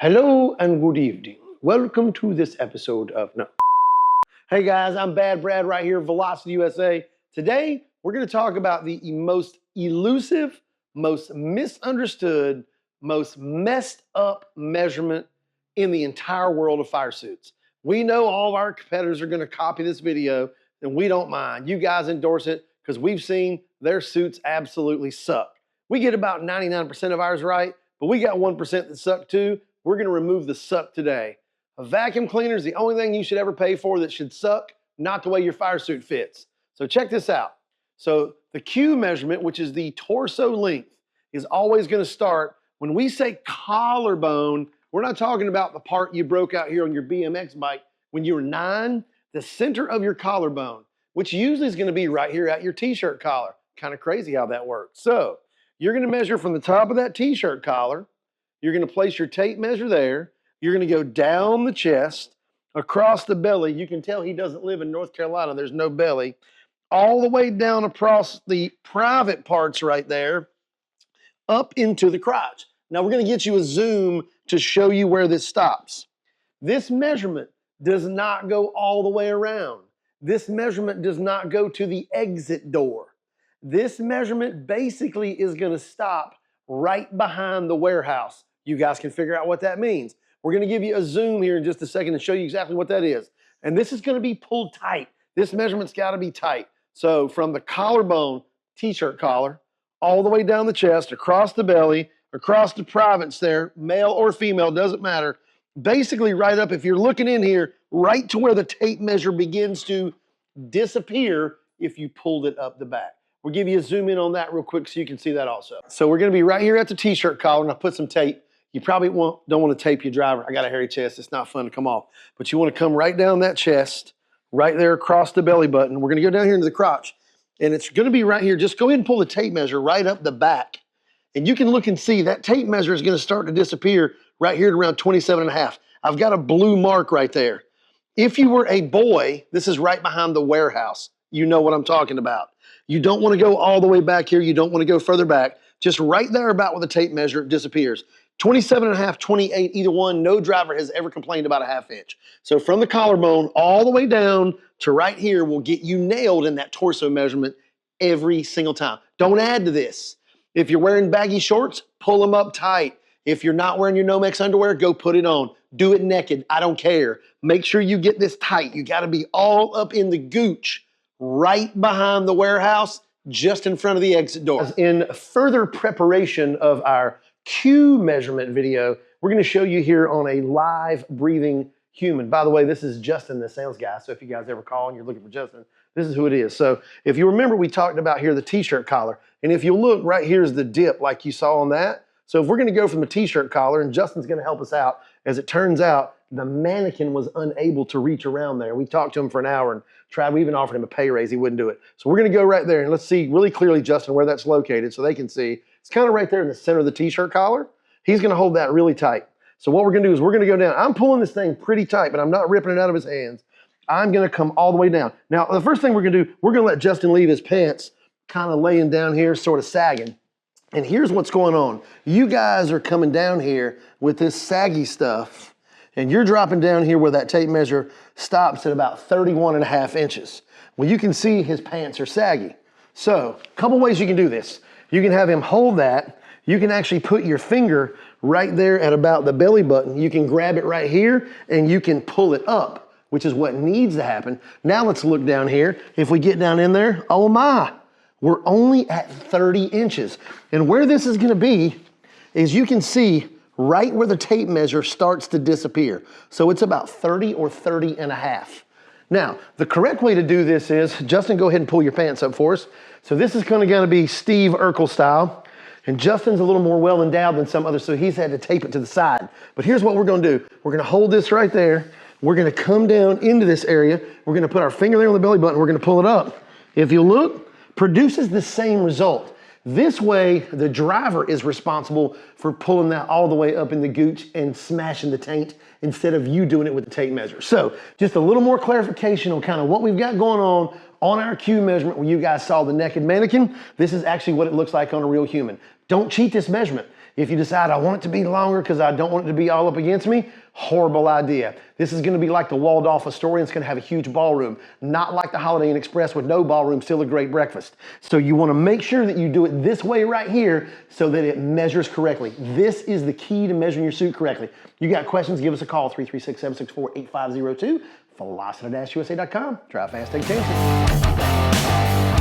Hello and good evening. Welcome to this episode of No. Hey guys, I'm Bad Brad right here, Velocita-USA. Today, we're going to talk about the most elusive, most misunderstood, most messed up measurement in the entire world of fire suits. We know all of our competitors are going to copy this video, and we don't mind. You guys endorse it because we've seen their suits absolutely suck. We get about 99% of ours right, but we got 1% that suck too. We're going to remove the suck today. A vacuum cleaner is the only thing you should ever pay for that should suck, not the way your fire suit fits. So check this out. So the Q measurement, which is the torso length, is always going to start when we say collarbone. We're not talking about the part you broke out here on your BMX bike when you were 9. The center of your collarbone, which usually is going to be right here at your t-shirt collar. Kind of crazy how that works. So you're going to measure from the top of that t-shirt collar. You're going to place your tape measure there. You're going to go down the chest, across the belly. You can tell he doesn't live in North Carolina. There's no belly. All the way down across the private parts right there, up into the crotch. Now we're going to get you a zoom to show you where this stops. This measurement does not go all the way around. This measurement does not go to the exit door. This measurement basically is going to stop right behind the warehouse. You guys can figure out what that means. We're going to give you a zoom here in just a second and show you exactly what that is. And this is going to be pulled tight. This measurement's got to be tight. So from the collarbone, t-shirt collar, all the way down the chest, across the belly, across the privates there, male or female, doesn't matter. Basically right up, if you're looking in here, right to where the tape measure begins to disappear if you pulled it up the back. We'll give you a zoom in on that real quick so you can see that also. So we're going to be right here at the t-shirt collar, and I'll put some tape. You probably don't want to tape your driver. I got a hairy chest. It's not fun to come off. But you want to come right down that chest, right there across the belly button. We're going to go down here into the crotch. And it's going to be right here. Just go ahead and pull the tape measure right up the back. And you can look and see that tape measure is going to start to disappear right here at around 27.5. I've got a blue mark right there. If you were a boy, this is right behind the warehouse. You know what I'm talking about. You don't want to go all the way back here. You don't want to go further back. Just right there about where the tape measure disappears. 27.5, 28, either one. No driver has ever complained about a ½ inch. So from the collarbone all the way down to right here will get you nailed in that torso measurement every single time. Don't add to this. If you're wearing baggy shorts, pull them up tight. If you're not wearing your Nomex underwear, go put it on. Do it naked. I don't care. Make sure you get this tight. You got to be all up in the gooch, right behind the warehouse, just in front of the exit door. In further preparation of our Q measurement video, we're going to show you here on a live breathing human. By the way, this is Justin, the sales guy. So if you guys ever call and you're looking for Justin, this is who it is. So if you remember, we talked about here the t-shirt collar. And if you look right here's the dip like you saw on that. So if we're going to go from the t-shirt collar, and Justin's going to help us out, as it turns out, the mannequin was unable to reach around there. We talked to him for an hour and tried. We even offered him a pay raise. He wouldn't do it. So we're going to go right there and let's see really clearly, Justin, where that's located so they can see. It's kind of right there in the center of the t-shirt collar. He's going to hold that really tight. So what we're going to do is we're going to go down. I'm pulling this thing pretty tight, but I'm not ripping it out of his hands. I'm going to come all the way down. Now, the first thing we're going to do, we're going to let Justin leave his pants kind of laying down here, sort of sagging. And here's what's going on. You guys are coming down here with this saggy stuff, and you're dropping down here where that tape measure stops at about 31.5 inches. Well, you can see his pants are saggy. So, a couple ways you can do this. You can have him hold that. You can actually put your finger right there at about the belly button. You can grab it right here, and you can pull it up, which is what needs to happen. Now let's look down here. If we get down in there, oh my, we're only at 30 inches. And where this is going to be is you can see right where the tape measure starts to disappear. So it's about 30 or 30.5. Now, the correct way to do this is, Justin, go ahead and pull your pants up for us. So this is going to be Steve Urkel style. And Justin's a little more well-endowed than some others, so he's had to tape it to the side. But here's what we're going to do. We're going to hold this right there. We're going to come down into this area. We're going to put our finger there on the belly button. We're going to pull it up. If you look, produces the same result. This way, the driver is responsible for pulling that all the way up in the gooch and smashing the taint instead of you doing it with the tape measure. So just a little more clarification on kind of what we've got going on our Q measurement where you guys saw the naked mannequin. This is actually what it looks like on a real human. Don't cheat this measurement. If you decide I want it to be longer because I don't want it to be all up against me, horrible idea. This is gonna be like the Waldorf Astoria. It's gonna have a huge ballroom, not like the Holiday Inn Express with no ballroom, still a great breakfast. So you wanna make sure that you do it this way right here so that it measures correctly. This is the key to measuring your suit correctly. You got questions, give us a call, 336-764-8502, velocita-usa.com. Try fast, take chances.